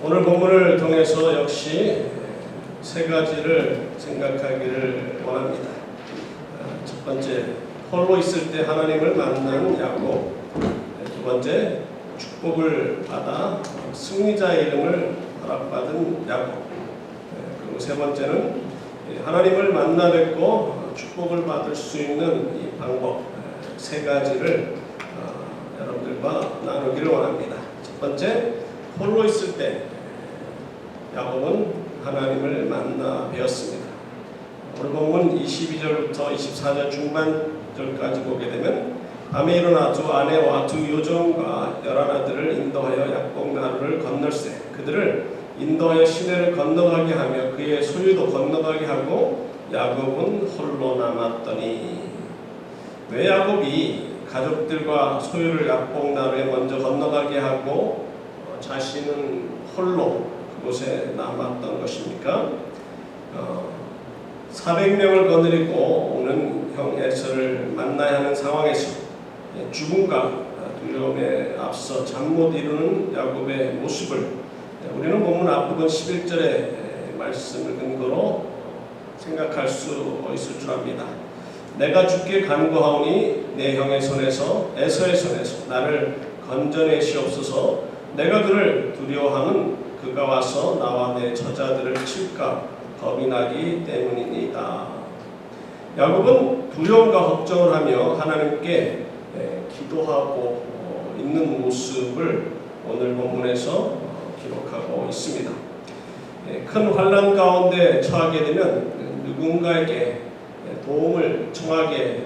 오늘 본문을 통해서 역시 세 가지를 생각하기를 원합니다. 첫 번째, 홀로 있을 때 하나님을 만난 야곱. 두 번째, 축복을 받아 승리자의 이름을 허락받은 야곱. 그리고 세 번째는 하나님을 만나 뵙고 축복을 받을 수 있는 이 방법, 세 가지를 여러분들과 나누기를 원합니다. 첫 번째, 홀로 있을 때 야곱은 하나님을 만나 뵈었습니다. 오늘 본문 22절부터 24절 중반절까지 보게 되면 밤에 일어나 두 아내와 두 요정과 11아들을 인도하여 약복 나루를 건널세 그들을 인도하여 시내를 건너가게 하며 그의 소유도 건너가게 하고 야곱은 홀로 남았더니 왜 야곱이 가족들과 소유를 약복 나루에 먼저 건너가게 하고 자신은 홀로 그곳에 남았던 것입니까? 400명을 거느리고 오는 형 에서를 만나야 하는 상황에서 죽음과 두려움에 앞서 잠 못 이루는 야곱의 모습을 우리는 본문 앞부분 11절의 말씀을 근거로 생각할 수 있을 줄 압니다. 내가 죽게 간구하오니 내 형의 손에서 에서의 손에서 나를 건져내시옵소서. 내가 그를 두려워하면 그가 와서 나와 내 저자들을 칠까 겁이 나기 때문이니이다. 야곱은 두려움과 걱정을 하며 하나님께 기도하고 있는 모습을 오늘 본문에서 기록하고 있습니다. 큰 환난 가운데 처하게 되면 누군가에게 도움을 청하게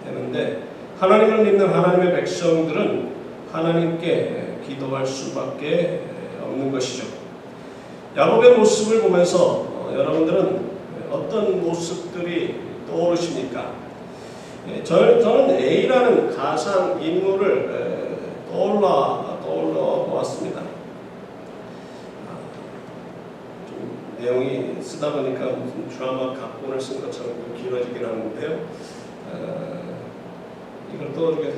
되는데 하나님을 믿는 하나님의 백성들은 하나님께 기도할 수밖에 없는 것이죠. 야곱의 모습을 보면서 여러분들은 어떤 모습들이 떠오르십니까? 저는 A라는 가상 인물을 떠올려 보았습니다. 좀 내용이 쓰다 보니까 무슨 드라마 각본을 쓴 것처럼 길어지긴 하는데요. 이걸 또 이렇게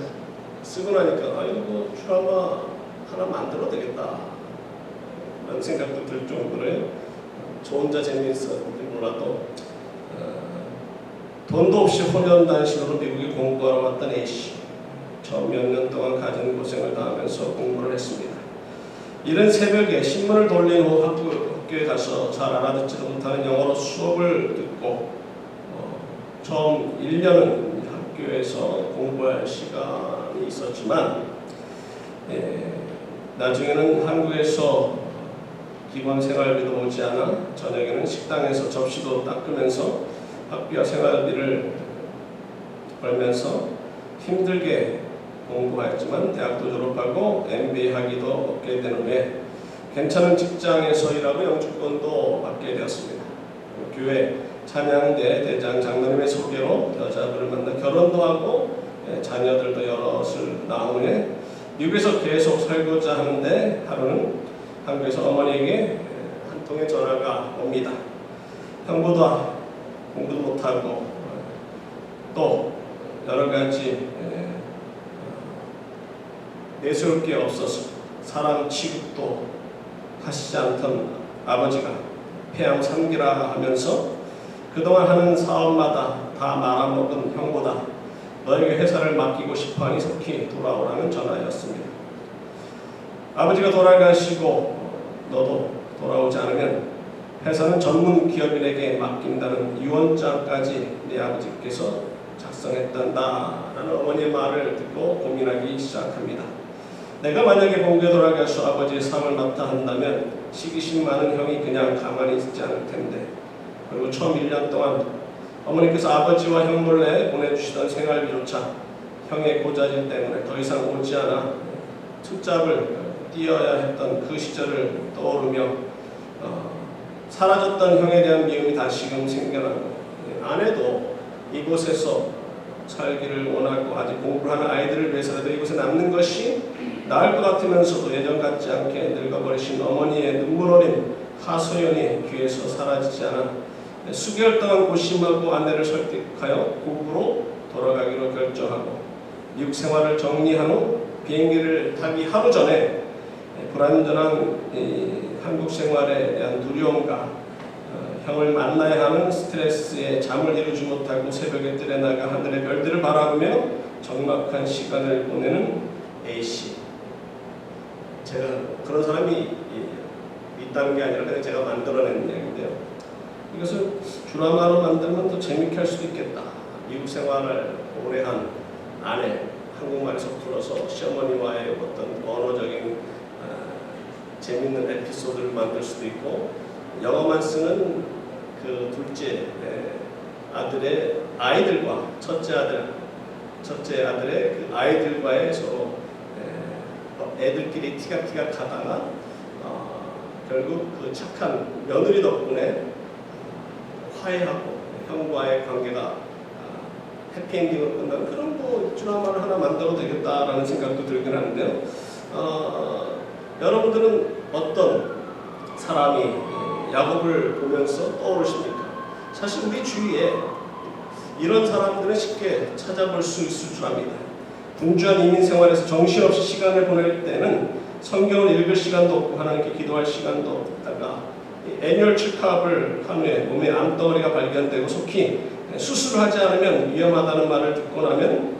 쓰고 나니까 이거 드라마 하나 만들어도 되겠다 라는 생각도 들 정도로요. 저 혼자 재미있었는지 몰라도 돈도 없이 호련단신으로 미국에 공부하러 왔던 A씨, 처음 몇 년 동안 가진 고생을 다하면서 공부를 했습니다. 이른 새벽에 신문을 돌린 후 학교에 가서 잘 알아듣지도 못하는 영어로 수업을 듣고 처음 1년은 학교에서 공부할 시간이 있었지만 나중에는 한국에서 기본 생활비도 오지 않아 저녁에는 식당에서 접시도 닦으면서 학비와 생활비를 벌면서 힘들게 공부하였지만 대학도 졸업하고 MBA 학위도 얻게 된 후에 괜찮은 직장에서 일하고 영주권도 받게 되었습니다. 교회 찬양대 대장 장로님의 소개로 여자분을 만나 결혼도 하고 자녀들도 여럿을 낳은 후에 미국에서 계속 살고자 하는데 하루는 한국에서 어머니에게 한 통의 전화가 옵니다. 형보다 공부도 못하고 또 여러 가지 내세울 게 없어서 사람 취급도 하시지 않던 아버지가 폐암 3기라 하면서 그동안 하는 사업마다 다 말아먹은 형보다 너에게 회사를 맡기고 싶어하니 속히 돌아오라는 전화였습니다. 아버지가 돌아가시고 너도 돌아오지 않으면 회사는 전문 기업인에게 맡긴다는 유언장까지 내 아버지께서 작성했단다라는 어머니의 말을 듣고 고민하기 시작합니다. 내가 만약에 본국에 돌아가서 아버지의 삶을 맡아 한다면 시기심 많은 형이 그냥 가만히 있지 않을 텐데 그리고 처음 1년 동안 어머니께서 아버지와 형 몰래 보내주시던 생활비조차 형의 고자질 때문에 더 이상 오지 않아 투잡을 뛰어야 했던 그 시절을 떠오르며 사라졌던 형에 대한 미움이 다시금 생겨나고 아내도 이곳에서 살기를 원하고 아직 공부를 하는 아이들을 위해서라도 이곳에 남는 것이 나을 것 같으면서도 예전 같지 않게 늙어버리신 어머니의 눈물 어린 하소연이 귀에서 사라지지 않아 수개월 동안 고심하고 아내를 설득하여 고국으로 돌아가기로 결정하고 미국 생활을 정리한 후 비행기를 타기 하루 전에 불완전한 한국 생활에 대한 두려움과 형을 만나야 하는 스트레스에 잠을 이루지 못하고 새벽에 뜰에 나가 하늘의 별들을 바라보며 적막한 시간을 보내는 A씨. 제가 그런 사람이 있다는 게 아니라 그냥 제가 만들어낸 이야기인데요. 이것을 드라마로 만들면 더 재밌게 할 수도 있겠다. 미국 생활을 오래 한 아내, 한국말에서 풀어서 시어머니와의 어떤 언어적인 재밌는 에피소드를 만들 수도 있고, 영어만 쓰는 그 둘째 아들의 아이들과 첫째 아들의 그 아이들과의 서로 애들끼리 티격하다가 결국 그 착한 며느리 덕분에 화해하고 형과의 관계가 해피엔딩으로 끝나는 그런 드라마를 하나 만들어도 되겠다라는 생각도 들긴 하는데요. 여러분들은 어떤 사람이 야곱을 보면서 떠오르십니까? 사실 우리 주위에 이런 사람들은 쉽게 찾아볼 수 있을 줄 압니다. 분주한 이민 생활에서 정신없이 시간을 보낼 때는 성경을 읽을 시간도 없고 하나님께 기도할 시간도 없다가 애뉴얼 체크업을 한 후에 몸에 암덩어리가 발견되고 속히 수술을 하지 않으면 위험하다는 말을 듣고 나면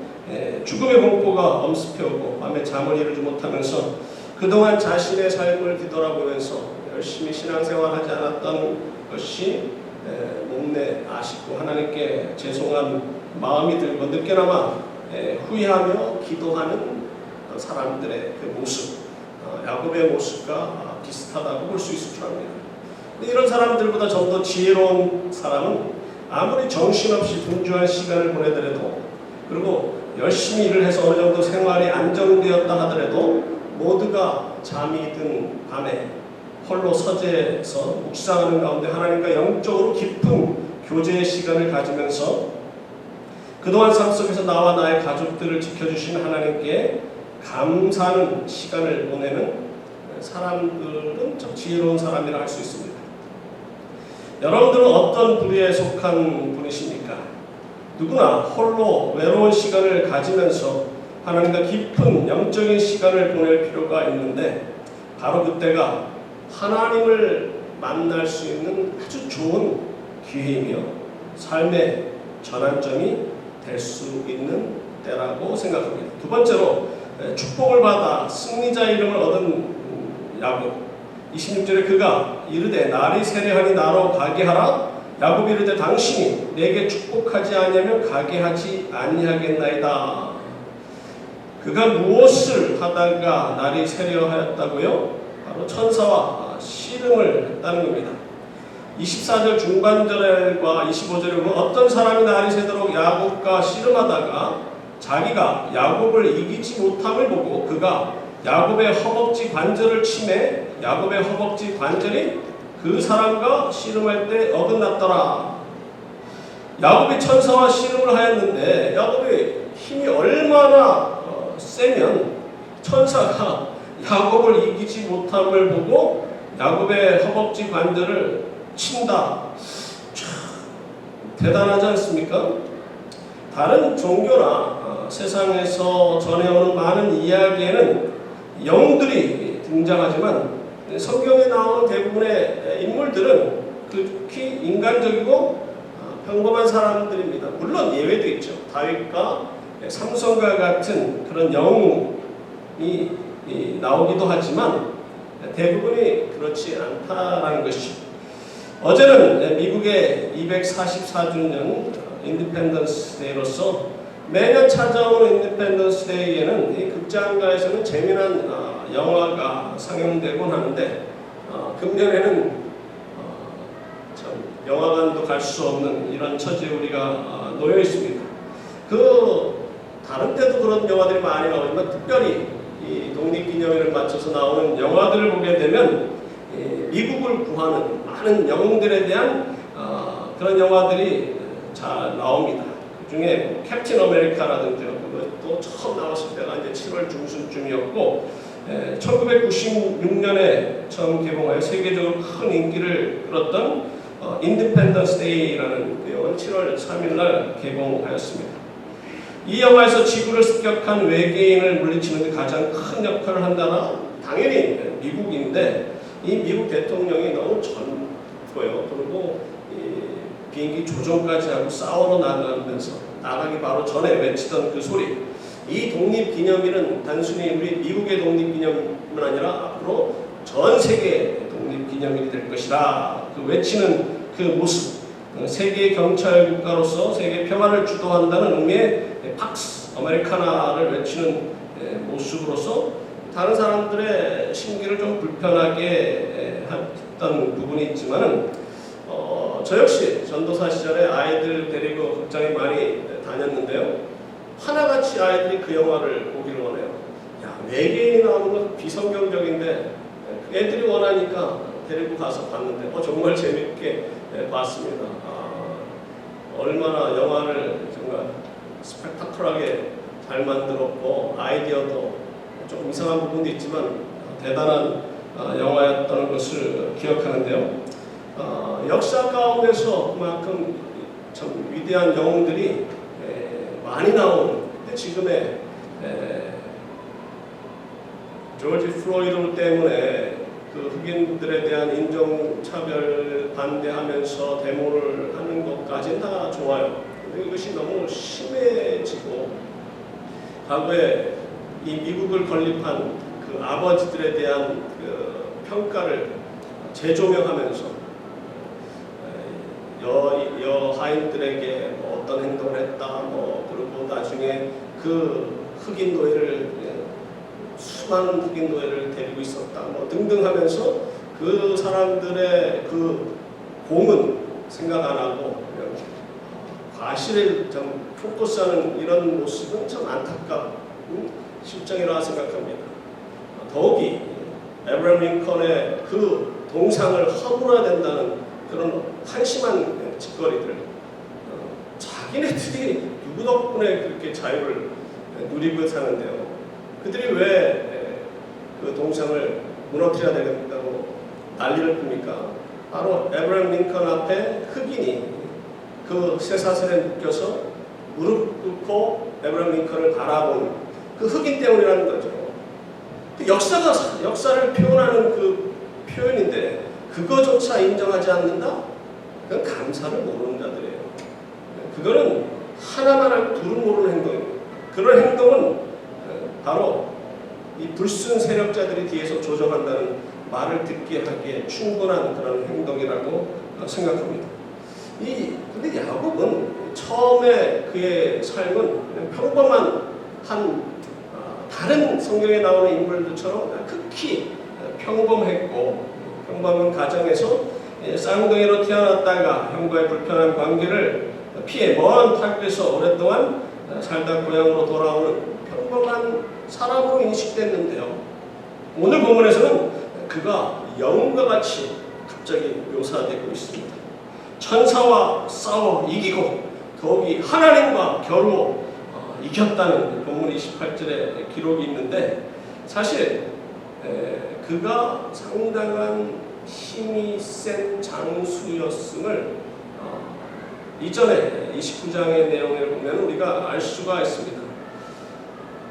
죽음의 공포가 엄습해오고 밤에 잠을 이루지 못하면서 그동안 자신의 삶을 뒤돌아보면서 열심히 신앙생활하지 않았던 것이 목내 아쉽고 하나님께 죄송한 마음이 들고 늦게나마 후회하며 기도하는 사람들의 그 모습, 야곱의 모습과 비슷하다고 볼 수 있을 줄 압니다. 이런 사람들보다 좀 더 지혜로운 사람은 아무리 정신없이 분주한 시간을 보내더라도, 그리고 열심히 일을 해서 어느 정도 생활이 안정되었다 하더라도 모두가 잠이 든 밤에 홀로 서재에서 묵상하는 가운데 하나님과 영적으로 깊은 교제의 시간을 가지면서 그동안 삶 속에서 나와 나의 가족들을 지켜주신 하나님께 감사하는 시간을 보내는 사람들은 좀 지혜로운 사람이라 할 수 있습니다. 여러분들은 어떤 부류에 속한 분이십니까? 누구나 홀로 외로운 시간을 가지면서 하나님과 깊은 영적인 시간을 보낼 필요가 있는데, 바로 그때가 하나님을 만날 수 있는 아주 좋은 기회이며 삶의 전환점이 될 수 있는 때라고 생각합니다. 두 번째로, 축복을 받아 승리자 이름을 얻은 야곱. 26절에 그가 이르되 날이 세려하니 나로 가게 하라. 야곱이 이르되 당신이 내게 축복하지 아니하면 가게 하지 아니하겠나이다. 그가 무엇을 하다가 날이 세려하였다고요? 바로 천사와 씨름을 했다는 겁니다. 24절 중반절과 25절에 보면 어떤 사람이 날이 새도록 야곱과 씨름하다가 자기가 야곱을 이기지 못함을 보고 그가 야곱의 허벅지 관절을 치매 야곱의 허벅지 관절이 그 사람과 씨름할 때 어긋났더라. 야곱이 천사와 씨름을 하였는데 야곱의 힘이 얼마나 세면 천사가 야곱을 이기지 못함을 보고 야곱의 허벅지 관절을 친다. 참 대단하지 않습니까? 다른 종교나 세상에서 전해오는 많은 이야기에는 영들이 등장하지만 성경에 나오는 대부분의 인물들은 극히 인간적이고 평범한 사람들입니다. 물론 예외도 있죠. 다윗과 삼손과 같은 그런 영웅이 나오기도 하지만 대부분이 그렇지 않다라는 것이죠. 어제는 미국의 244주년 인디펜던스 데이로서 매년 찾아오는 인디펜던스 데이에는 이 극장가에서는 재미난 영화가 상영되곤 하는데 금년에는 참 영화관도 갈 수 없는 이런 처지에 우리가 놓여 있습니다. 다른 때도 그런 영화들이 많이 나오지만 특별히 이 독립기념일을 맞춰서 나오는 영화들을 보게 되면 미국을 구하는 많은 영웅들에 대한 그런 영화들이 잘 나옵니다. 그 중에 캡틴 아메리카라든지 그것도 처음 나왔을 때가 이제 7월 중순쯤이었고 1996년에 처음 개봉하여 세계적으로 큰 인기를 끌었던 인디펜던스 데이라는 영화는 7월 3일날 개봉하였습니다. 이 영화에서 지구를 습격한 외계인을 물리치는 데 가장 큰 역할을 한다나 당연히 미국인데 이 미국 대통령이 너무 젊고요. 그리고 비행기 조종까지 하고 싸우러 나가기 바로 전에 외치던 그 소리. 이 독립기념일은 단순히 우리 미국의 독립기념일은 아니라 앞으로 전 세계의 독립기념일이 될 것이다. 그 외치는 그 모습. 세계 경찰 국가로서 세계 평화를 주도한다는 의미의 팍스 아메리카나를 외치는 모습으로서 다른 사람들의 심기를 좀 불편하게 했던 부분이 있지만은 저 역시 전도사 시절에 아이들 데리고 극장에 많이 다녔는데요. 하나같이 아이들이 그 영화를 보기를 원해요. 야, 외계인이 나오는 건 비성경적인데 애들이 원하니까 데리고 가서 봤는데 정말 재밌게 봤습니다. 얼마나 영화를 정말 스펙타클하게 잘 만들었고 아이디어도 조금 이상한 부분도 있지만 대단한 영화였다는 것을 기억하는데요. 역사 가운데서 그만큼 참 위대한 영웅들이 많이 나온 지금의 조지 플로이드 때문에 그 흑인들에 대한 인종차별 반대하면서 데모를 하는 것까지는 다 좋아요. 근데 이것이 너무 심해지고 과거에 이 미국을 건립한 그 아버지들에 대한 그 평가를 재조명하면서 여하인들에게 어떤 행동을 했다, 그리고 나중에 그 흑인 노예를 수많은 흑인 노예를 데리고 있었다, 등등 하면서 그 사람들의 그 공은 생각 안 하고 과실을 좀 포커스하는 이런 모습은 참 안타까운 실정이라 생각합니다. 더욱이 에브라임 링컨의 그 동상을 허물어야 된다는 그런 한심한 짓거리들, 자기네들이 누구 덕분에 그렇게 자유를 누리고 사는데요. 그들이 왜 그 동상을 무너뜨려야 되겠다고 난리를 핍니까? 바로 에브라임 링컨 앞에 흑인이 그 쇠사슬에 묶여서 무릎 꿇고 에브라임 링컨을 바라보는 그 흑인 때문이라는 거죠. 역사를 표현하는 그 표현인데 그거조차 인정하지 않는다? 그건 감사를 모르는 자들이에요. 그거는 하나만 알고 둘은 모르는 행동입니다. 그런 행동은 바로 이 불순 세력자들이 뒤에서 조정한다는 말을 듣게 하기에 충분한 그런 행동이라고 생각합니다. 근데 야곱은 처음에 그의 삶은 평범한 다른 성경에 나오는 인물들처럼 극히 평범했고 평범한 가정에서 쌍둥이로 태어났다가 형과의 불편한 관계를 피해 먼 타국에서 오랫동안 살다 고향으로 돌아오는 평범한 사람으로 인식됐는데요. 오늘 본문에서는 그가 영웅과 같이 갑자기 묘사되고 있습니다. 천사와 싸워 이기고 더욱이 하나님과 겨루어 이겼다는 본문 28절에 기록이 있는데 사실 그가 상당한 힘이 센 장수였음을 이전에 29장의 내용을 보면 우리가 알 수가 있습니다.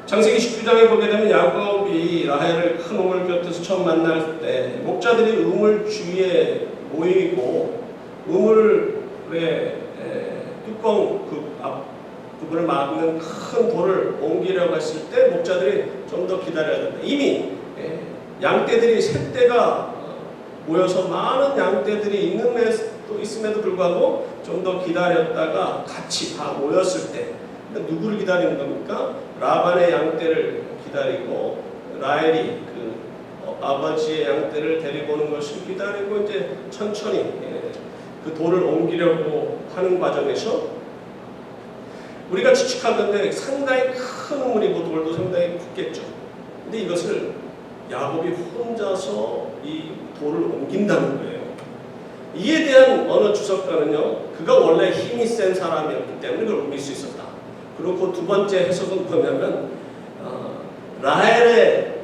창세기 19장에 보게 되면 야곱이 라헬을 큰 우물 곁에서 처음 만날 때 목자들이 우물 주위에 모이고 우물의 뚜껑 그 앞 부분을 막는 큰 돌을 옮기려고 했을 때 목자들이 좀 더 기다려야 된다. 이미 양떼들이 셋대가 모여서 많은 양떼들이 있음에도 불구하고 좀 더 기다렸다가 같이 다 모였을 때 누구를 기다리는 겁니까? 라반의 양떼를 기다리고 라헬이 그 아버지의 양떼를 데리고 오는 것을 기다리고 이제 천천히 그 돌을 옮기려고 하는 과정에서 우리가 추측하건대 상당히 큰 우물이고 돌도 상당히 컸겠죠. 근데 이것을 야곱이 혼자서 이 돌을 옮긴다는 거예요. 이에 대한 어느 주석가는요, 그가 원래 힘이 센 사람이었기 때문에 그걸 옮길 수 있었다. 그리고 그 두 번째 해석은 뭐냐면 라헬의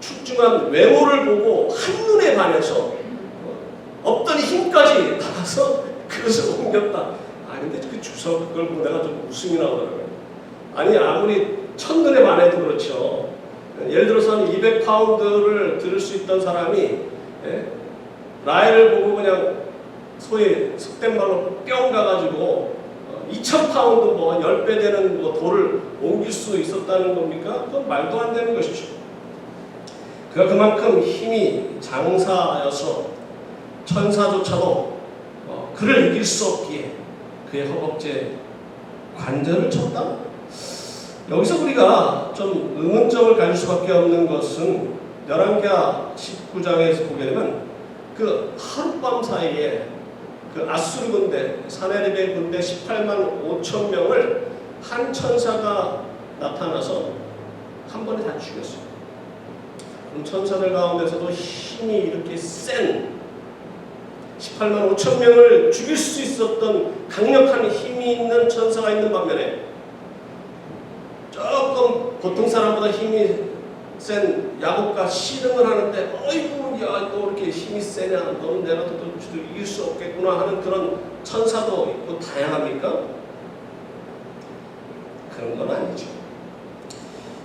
출중한 외모를 보고 한눈에 반해서 없더니 힘까지 받아서 그것을 옮겼다. 근데 그 주석 그걸 보고 내가 좀 웃음이 나오더라고요. 아니 아무리 첫눈에 반해도 그렇죠. 예를 들어서 한 200파운드를 들을 수 있던 사람이 예? 라헬을 보고 그냥 소위 속된 말로 뿅 가가지고 2,000파운드 뭐 10배 되는 뭐 돌을 옮길 수 있었다는 겁니까? 그건 말도 안 되는 것이죠. 그가 그만큼 힘이 장사여서 천사조차도 그를 이길 수 없기에 그의 허벅지에 관절을 쳤다? 여기서 우리가 좀 의문점을 가질 수밖에 없는 것은 열왕기하 19장에서 보게 되면 그 하룻밤 사이에 그 아수르 군대, 사네립의 군대 18만 5천 명을 한 천사가 나타나서 한 번에 다 죽였어요. 그럼 천사들 가운데서도 힘이 이렇게 센 18만 5천 명을 죽일 수 있었던 강력한 힘이 있는 천사가 있는 반면에 조금 보통 사람보다 힘이 센 야곱과 씨름을 하는데 어이구 야 너 이렇게 힘이 세냐 너는 내가 더 이길 수 없겠구나 하는 그런 천사도 있고 다양합니까? 그런 건 아니죠.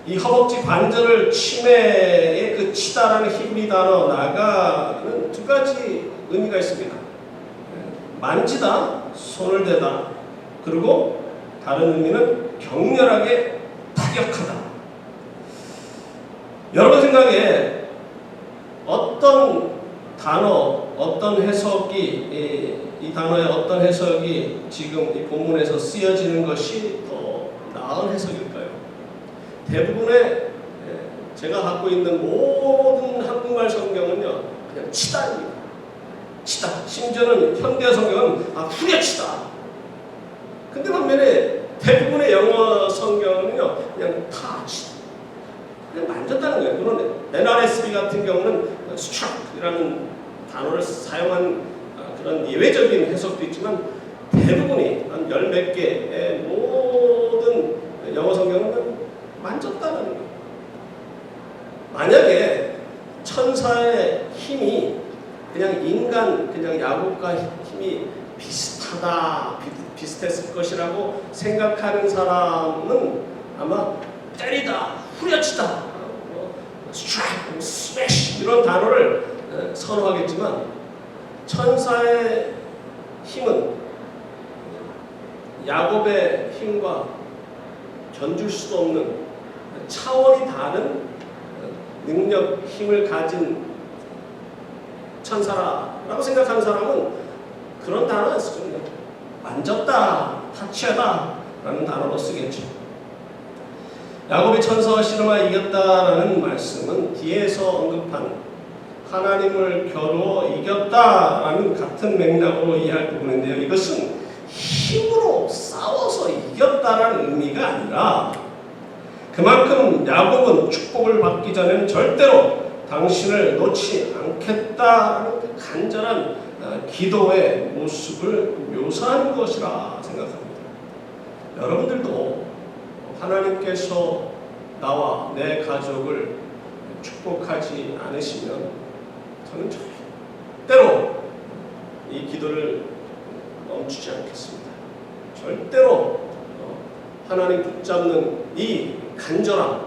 이 허벅지 관절을 치매의 그 치다라는 히브리 단어 나가는 두 가지 의미가 있습니다. 만지다, 손을 대다, 그리고 다른 의미는 격렬하게 타격하다. 여러분 생각에 어떤 단어, 어떤 해석이 이 단어의 어떤 해석이 지금 이 본문에서 쓰여지는 것이 더 나은 해석일까요? 대부분의 제가 갖고 있는 모든 한국말 성경은요 그냥 치다입니다. 치다. 심지어는 현대 성경은 후려치다. 근데 반면에 대부분의 영어 성경은요 그냥 touch, 그냥 만졌다는 거예요. 물론 NRSV 같은 경우는 struck이라는 단어를 사용한 그런 예외적인 해석도 있지만 대부분이 한 열 몇 개의 모든 영어 성경은 만졌다는 거예요. 만약에 천사의 힘이 그냥 인간, 그냥 야곱과 힘이 비슷했을 것이라고 생각하는 사람은 아마 때리다, 후려치다, strike, smash 이런 단어를 선호하겠지만 천사의 힘은 야곱의 힘과 견줄 수도 없는 차원이 다른 능력, 힘을 가진 천사라고 생각하는 사람은 그런 단어를 쓰죠. 만졌다, 타치하다 라는 단어로 쓰겠죠. 야곱이 천사와 씨름하여 이겼다라는 말씀은 뒤에서 언급한 하나님을 겨루어 이겼다라는 같은 맥락으로 이해할 부분인데요. 이것은 힘으로 싸워서 이겼다라는 의미가 아니라 그만큼 야곱은 축복을 받기 전에는 절대로 당신을 놓지 않겠다라는 그 간절한 기도의 모습을 묘사하는 것이라 생각합니다. 여러분들도 하나님께서 나와 내 가족을 축복하지 않으시면 저는 절대로 이 기도를 멈추지 않겠습니다. 절대로 하나님 붙잡는 이 간절함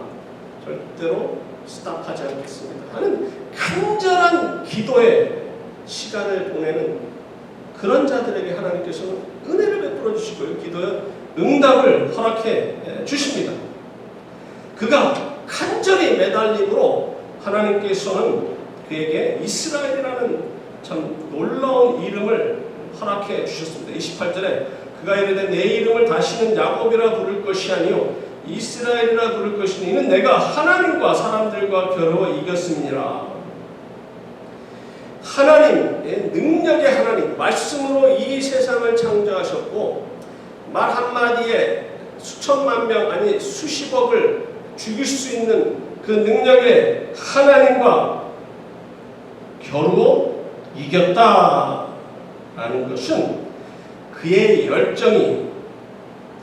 절대로 스탑하지 않겠습니다 하는 간절한 기도의 시간을 보내는 그런 자들에게 하나님께서는 은혜를 베풀어 주시고요. 기도의 응답을 허락해 주십니다. 그가 간절히 매달림으로 하나님께서는 그에게 이스라엘이라는 참 놀라운 이름을 허락해 주셨습니다. 28절에 그가 이르되 내 이름을 다시는 야곱이라 부를 것이 아니요 이스라엘이라 부를 것이니 이는 내가 하나님과 사람들과 겨루어 이겼음이니라. 하나님의 능력의 하나님, 말씀으로 이 세상을 창조하셨고 말 한마디에 수천만 명 아니 수십억을 죽일 수 있는 그 능력의 하나님과 겨루어 이겼다라는 것은 그의 열정이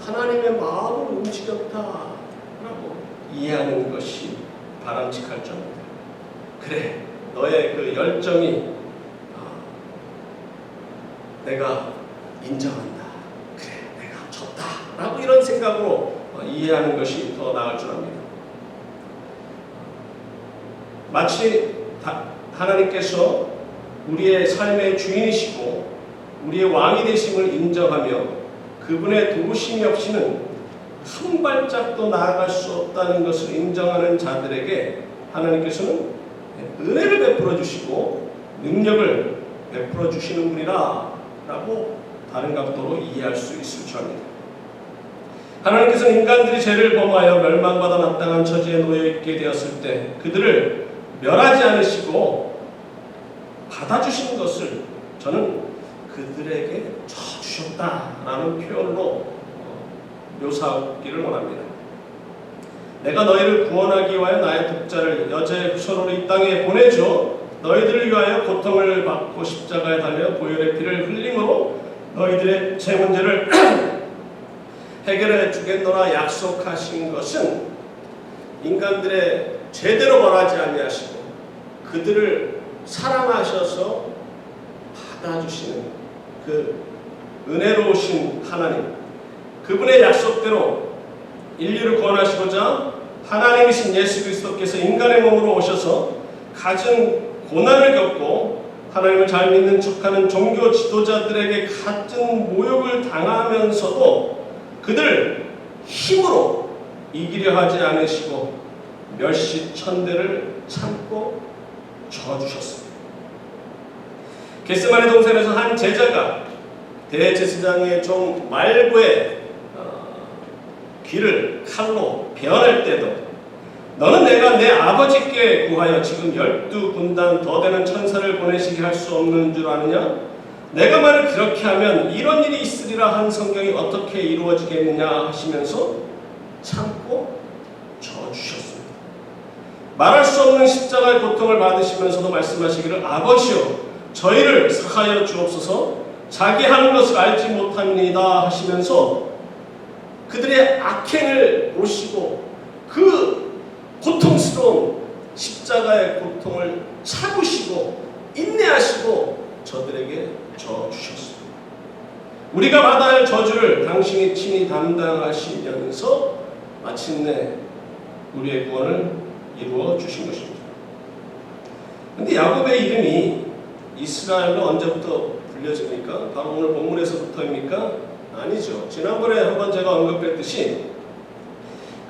하나님의 마음을 움직였다라고 이해하는 것이 바람직할 점입니다. 그래, 너의 그 열정이 내가 인정한다. 그래, 내가 졌다. 라고 이런 생각으로 이해하는 것이 더 나을 줄 압니다. 마치 하나님께서 우리의 삶의 주인이시고 우리의 왕이 되심을 인정하며 그분의 도우심이 없이는 한 발짝도 나아갈 수 없다는 것을 인정하는 자들에게 하나님께서는 은혜를 베풀어 주시고 능력을 베풀어 주시는 분이라 라고 다른 각도로 이해할 수 있을 줄 압니다. 하나님께서는 인간들이 죄를 범하여 멸망받아 마땅한 처지에 놓여있게 되었을 때 그들을 멸하지 않으시고 받아주신 것을 저는 그들에게 주셨다라는 표현으로 묘사하기를 원합니다. 내가 너희를 구원하기 위하여 나의 독자를 여자의 후손으로 이 땅에 보내줘 너희들을 위하여 고통을 받고 십자가에 달려 보혈의 피를 흘림으로 너희들의 죄 문제를 해결해 주겠노라 약속하신 것은 인간들의 제대로 벌하지 아니하시고 그들을 사랑하셔서 받아주시는 그 은혜로우신 하나님, 그분의 약속대로 인류를 구원하시고자 하나님이신 예수 그리스도께서 인간의 몸으로 오셔서 갖은 고난을 겪고 하나님을 잘 믿는 척하는 종교 지도자들에게 같은 모욕을 당하면서도 그들 힘으로 이기려 하지 않으시고 멸시천대를 참고 저주셨습니다. 겟세마네 동산에서 한 제자가 대제사장의 종 말고의 귀를 칼로 베어낼 때도 너는 내가 내 아버지께 구하여 지금 12군단 더 되는 천사를 보내시게 할 수 없는 줄 아느냐? 내가 만일 그렇게 하면 이런 일이 있으리라 한 성경이 어떻게 이루어지겠느냐 하시면서 참고 저주셨습니다. 말할 수 없는 십자가의 고통을 받으시면서도 말씀하시기를 아버지여 저희를 사하여 주옵소서 자기 하는 것을 알지 못합니다 하시면서 그들의 악행을 보시고 그 고통스러운 십자가의 고통을 참으시고 인내하시고 저들에게 져주셨습니다. 우리가 받아야 할 저주를 당신이 친히 담당하시면서 마침내 우리의 구원을 이루어 주신 것입니다. 그런데 야곱의 이름이 이스라엘로 언제부터 불려집니까? 바로 오늘 본문에서부터입니까? 아니죠. 지난번에 한번 제가 언급했듯이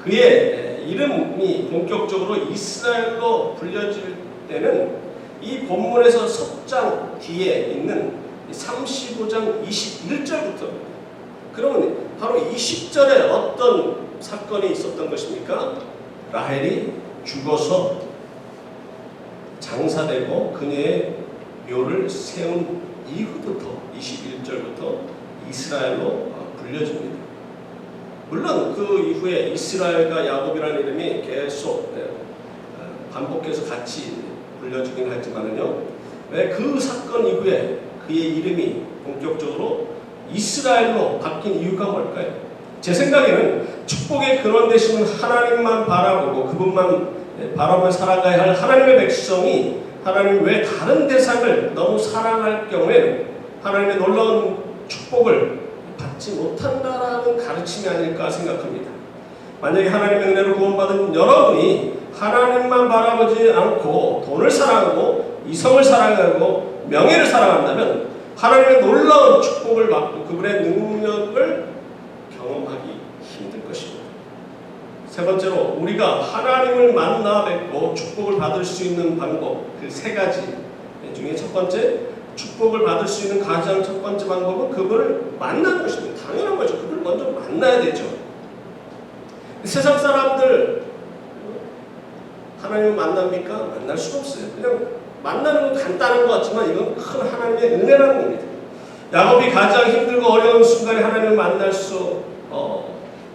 그의 이름이 본격적으로 이스라엘로 불려질 때는 이 본문에서 석장 뒤에 있는 35장 21절부터 그러면 바로 20절에 어떤 사건이 있었던 것입니까? 라헬이 죽어서 장사되고 그녀의 묘를 세운 이후부터 21절부터 이스라엘로 불려집니다. 물론 그 이후에 이스라엘과 야곱이라는 이름이 계속 반복해서 같이 불려지긴 했지만은요. 왜 그 사건 이후에 그의 이름이 본격적으로 이스라엘로 바뀐 이유가 뭘까요? 제 생각에는 축복의 근원 되시는 하나님만 바라보고 그분만 바라보며 살아가야 할 하나님의 백성이 하나님 외 다른 대상을 너무 사랑할 경우에는 하나님의 놀라운 축복을 받지 못한다라는 가르침이 아닐까 생각합니다. 만약에 하나님의 은혜로 구원받은 여러분이 하나님만 바라보지 않고 돈을 사랑하고 이성을 사랑하고 명예를 사랑한다면 하나님의 놀라운 축복을 받고 그분의 능력을 경험하기 힘들 것입니다. 세 번째로 우리가 하나님을 만나 뵙고 축복을 받을 수 있는 방법 그 세 가지 중에 첫 번째 축복을 받을 수 있는 가장 첫 번째 방법은 그분을 만나는 것입니다. 당연한 거죠. 그분을 먼저 만나야 되죠. 세상 사람들 하나님을 만납니까? 만날 수가 없어요. 그냥 만나는 건 간단한 것 같지만 이건 큰 하나님의 은혜라는 겁니다. 야곱이 가장 힘들고 어려운 순간에 하나님을 만날 수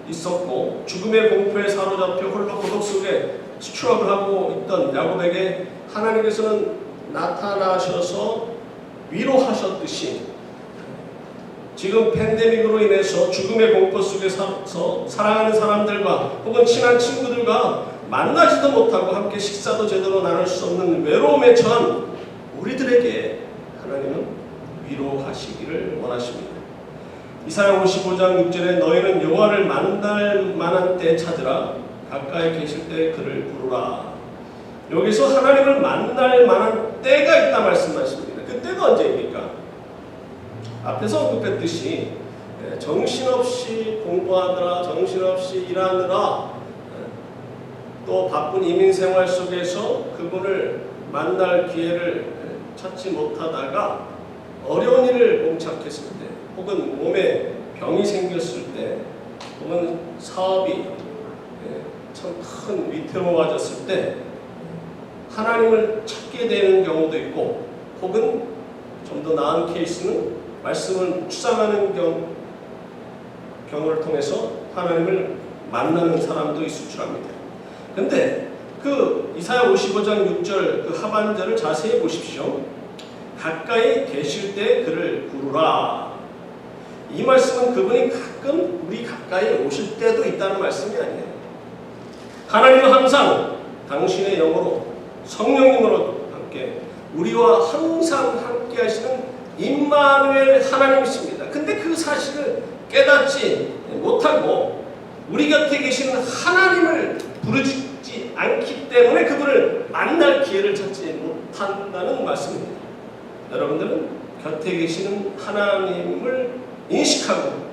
있었고 죽음의 공포에 사로잡혀 홀로 고독 속에 추락을 하고 있던 야곱에게 하나님께서는 나타나셔서 위로하셨듯이 지금 팬데믹으로 인해서 죽음의 공포 속에서 사랑하는 사람들과 혹은 친한 친구들과 만나지도 못하고 함께 식사도 제대로 나눌 수 없는 외로움에 처한 우리들에게 하나님은 위로하시기를 원하십니다. 이사야 55장 6절에 너희는 여호와를 만날 만한 때 찾으라 가까이 계실 때 그를 부르라. 여기서 하나님을 만날 만한 때가 있다 말씀하십니다. 그때가 언제입니까? 앞에서 언급했듯이 정신없이 공부하느라 정신없이 일하느라 또 바쁜 이민생활 속에서 그분을 만날 기회를 찾지 못하다가 어려운 일을 봉착했을 때 혹은 몸에 병이 생겼을 때 혹은 사업이 참 큰 위태로워 가졌을 때 하나님을 찾게 되는 경우도 있고 혹은 좀 더 나은 케이스는 말씀을 묵상하는 경우를 통해서 하나님을 만나는 사람도 있을 줄 압니다. 근데 그 이사야 55장 6절 그 하반절을 자세히 보십시오. 가까이 계실 때 그를 부르라. 이 말씀은 그분이 가끔 우리 가까이 오실 때도 있다는 말씀이 아니에요. 하나님은 항상 당신의 영으로 성령님으로 함께 우리와 항상 함께 하시는 임마누엘 하나님이십니다. 근데 그 사실을 깨닫지 못하고 우리 곁에 계시는 하나님을 부르지 않기 때문에 그분을 만날 기회를 찾지 못한다는 말씀입니다. 여러분들은 곁에 계시는 하나님을 인식하고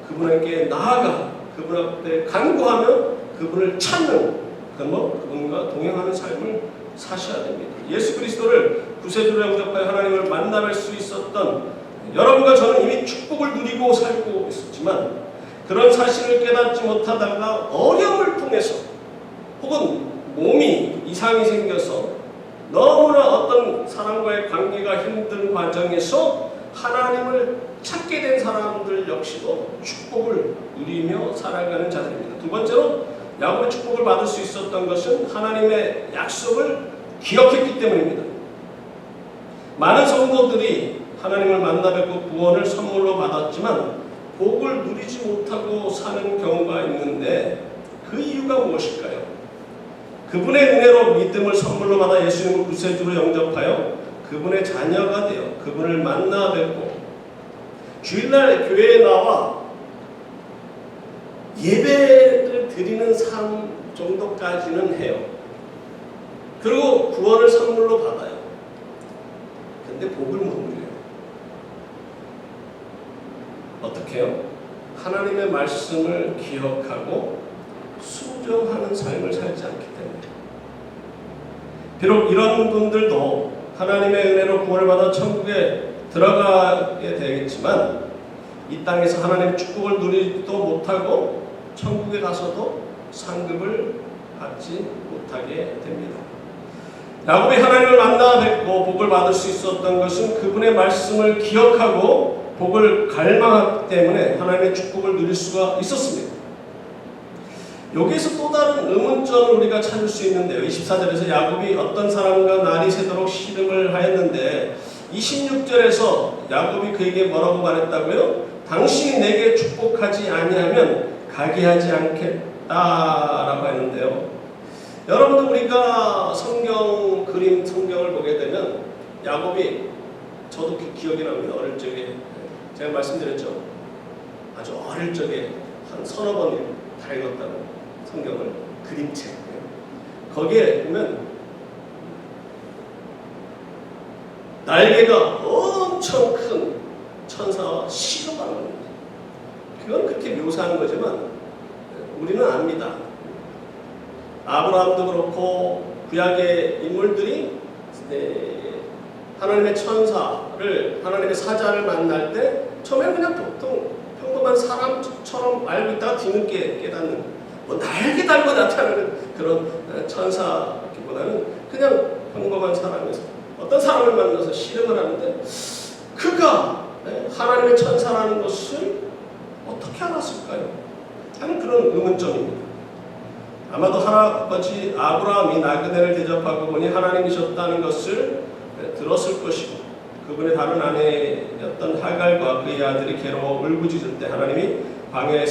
그분에게 나아가 그분 앞에 간구하며 그분을 찾는 그분과 동행하는 삶을 사셔야 됩니다. 예수 그리스도를 구세주로 영접하여 하나님을 만나뵐 수 있었던 여러분과 저는 이미 축복을 누리고 살고 있었지만 그런 사실을 깨닫지 못하다가 어려움을 통해서 혹은 몸이 이상이 생겨서 너무나 어떤 사람과의 관계가 힘든 과정에서 하나님을 찾게 된 사람들 역시도 축복을 누리며 살아가는 자들입니다. 두 번째로 야곱의 축복을 받을 수 있었던 것은 하나님의 약속을 기억했기 때문입니다. 많은 성도들이 하나님을 만나 뵙고 구원을 선물로 받았지만 복을 누리지 못하고 사는 경우가 있는데 그 이유가 무엇일까요? 그분의 은혜로 믿음을 선물로 받아 예수님을 구세주로 영접하여 그분의 자녀가 되어 그분을 만나 뵙고 주일날 교회에 나와 예배를 드리는 삶 정도까지는 해요. 그리고 구원을 선물로 받아요. 근데 복을 못 누려요. 어떻게 해요? 하나님의 말씀을 기억하고 순종하는 삶을 살지 않기 때문에. 비록 이런 분들도 하나님의 은혜로 구원을 받아 천국에 들어가게 되겠지만 이 땅에서 하나님의 축복을 누리지도 못하고 천국에 가서도 상급을 받지 못하게 됩니다. 야곱이 하나님을 만나 뵙고 복을 받을 수 있었던 것은 그분의 말씀을 기억하고 복을 갈망하기 때문에 하나님의 축복을 누릴 수가 있었습니다. 여기에서 또 다른 의문점을 우리가 찾을 수 있는데요. 24절에서 야곱이 어떤 사람과 날이 새도록 씨름을 하였는데 26절에서 야곱이 그에게 뭐라고 말했다고요? 당신이 내게 축복하지 아니하면 가게 하지 않겠다라고 했는데요. 여러분들 우리가 성경을 보게 되면 야곱이 저도 기억이 납니다. 어릴 적에 제가 말씀드렸죠. 아주 어릴 적에 한 서너 번 다 읽었다고 성경을 그림책 거기에 보면 날개가 엄청 큰 천사와 씨름하는 겁니다. 그건 그렇게 묘사하는 거지만 우리는 압니다. 아브라함도 그렇고 구약의 인물들이 하나님의 천사를 하나님의 사자를 만날 때 처음에는 그냥 보통 평범한 사람처럼 알고 있다가 뒤늦게 깨닫는 뭐 날개 달고 나타나는 그런 천사기보다는 그냥 평범한 사람에서 어떤 사람을 만나서 씨름을 하는데 그가 하나님의 천사라는 것을 어떻게 알았을까요? 하는 그런 의문점입니다. 아마도 할아버지 아브라함이 나그네를 대접하고 보니 하나님이셨다는 것을 들었을 것이고 그분의 다른 아내였던 하갈과 그의 아들이 괴로워 울부짖을 때 하나님이 광야의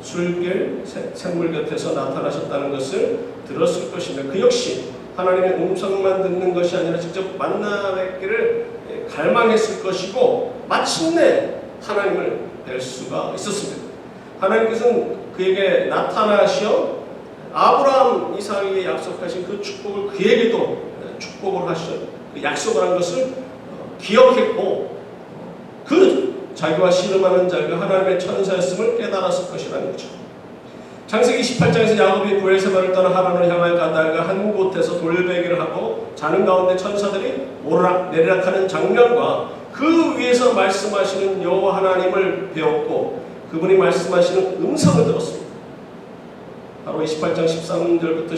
술길 샘물 곁에서 나타나셨다는 것을 들었을 것이며 그 역시 하나님의 음성만 듣는 것이 아니라 직접 만나 뵙기를 갈망했을 것이고 마침내 하나님을 뵐 수가 있었습니다. 하나님께서는 그에게 나타나시어 아브라함 이삭에게 약속하신 그 축복을 그에게도 축복을 하시어 그 약속을 한 것을 기억했고 그 자기와 씨름하는 자가 하나님의 천사였음을 깨달았을 것이라는 거죠. 창세기 28장에서 야곱이 브엘세바를 떠나 하란을 향하여 가다가 한 곳에서 돌베기를 하고 자는 가운데 천사들이 오르락 내리락하는 장면과 그 위에서 말씀하시는 여호와 하나님을 배웠고 그분이 말씀하시는 음성을 들었습니다. 바로 28장 13절부터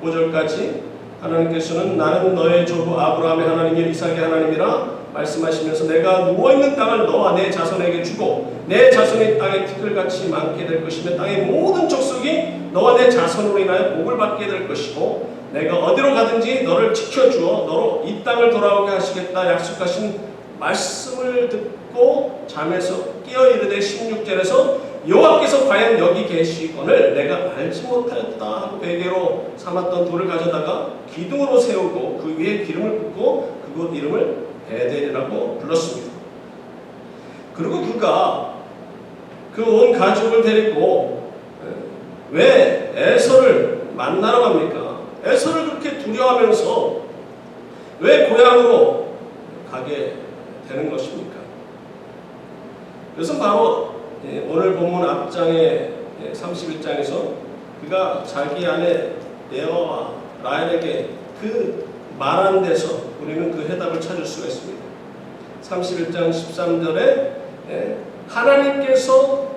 15절까지 하나님께서는 나는 너의 조부 아브라함의 하나님이요 이삭의 하나님이라 말씀하시면서 내가 누워있는 땅을 너와 내 자손에게 주고 내 자손이 땅에 티끌같이 많게 될 것이며 땅의 모든 족속이 너와 내 자손으로 인하여 복을 받게 될 것이고 내가 어디로 가든지 너를 지켜주어 너로 이 땅을 돌아오게 하시겠다 약속하신 말씀을 듣고 잠에서 깨어 이르되 16절에서 여호와께서 과연 여기 계시거늘 내가 알지 못하였다 하고 베개로 삼았던 돌을 가져다가 기둥으로 세우고 그 위에 기름을 붓고 그곳 이름을 베델이라고 불렀습니다. 그리고 그가 그 온 가족을 데리고 왜 에서를 만나러 갑니까? 에서를 그렇게 두려워하면서 왜 고향으로 가게 되는 것입니까? 그것은 바로 오늘 본문 앞장의 31장에서 그가 자기 아내 레아와 라헬에게 그 말한 데서 우리는 그 해답을 찾을 수가 있습니다. 31장 13절에 하나님께서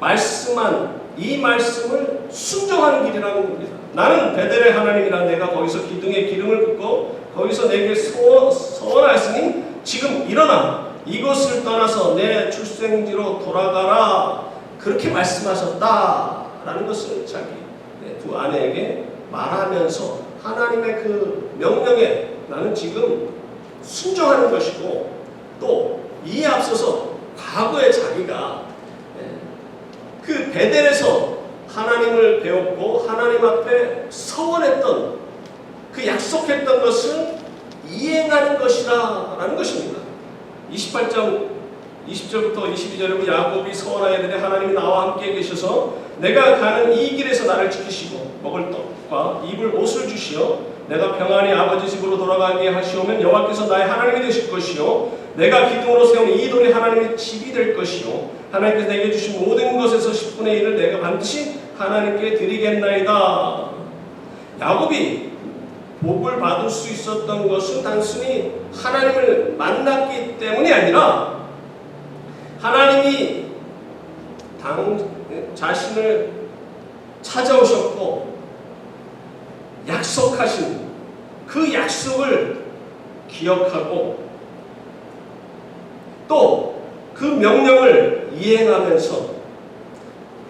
말씀한 이 말씀을 순종하는 길이라는 겁니다. 나는 베델의 하나님이라 내가 거기서 기둥에 기름을 붓고 거기서 내게 서원하였으니 지금 일어나 이곳을 떠나서 내 출생지로 돌아가라 그렇게 말씀하셨다라는 것을 자기 두 아내에게 말하면서 하나님의 그 명령에 나는 지금 순종하는 것이고 또 이에 앞서서 과거에 자기가 그 베델에서 하나님을 배웠고 하나님 앞에 서원했던 그 약속했던 것을 이행하는 것이라는 것입니다. 28장 20절부터 22절에 야곱이 서원하여되 하나님이 나와 함께 계셔서 내가 가는 이 길에서 나를 지키시고 먹을 떡과 입을 옷을 주시어 내가 평안히 아버지 집으로 돌아가게 하시오면 여호와께서 나의 하나님이 되실 것이요 내가 기둥으로 세운 이 돌이 하나님의 집이 될 것이요 하나님께서 내게 주신 모든 것에서 10분의 1을 내가 반드시 하나님께 드리겠나이다. 야곱이 복을 받을 수 있었던 것은 단순히 하나님을 만났기 때문이 아니라 하나님이 자신을 찾아오셨고 약속하신 그 약속을 기억하고 또 그 명령을 이행하면서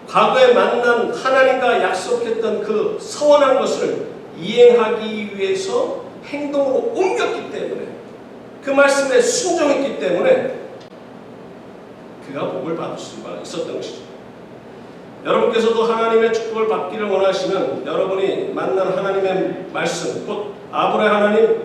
과거에 만난 하나님과 약속했던 그 서원한 것을 이행하기 위해서 행동으로 옮겼기 때문에 그 말씀에 순종했기 때문에 그가 복을 받을 수가 있었던 것이죠. 여러분께서도 하나님의 축복을 받기를 원하시면 여러분이 만난 하나님의 말씀 곧 아브라함의 하나님,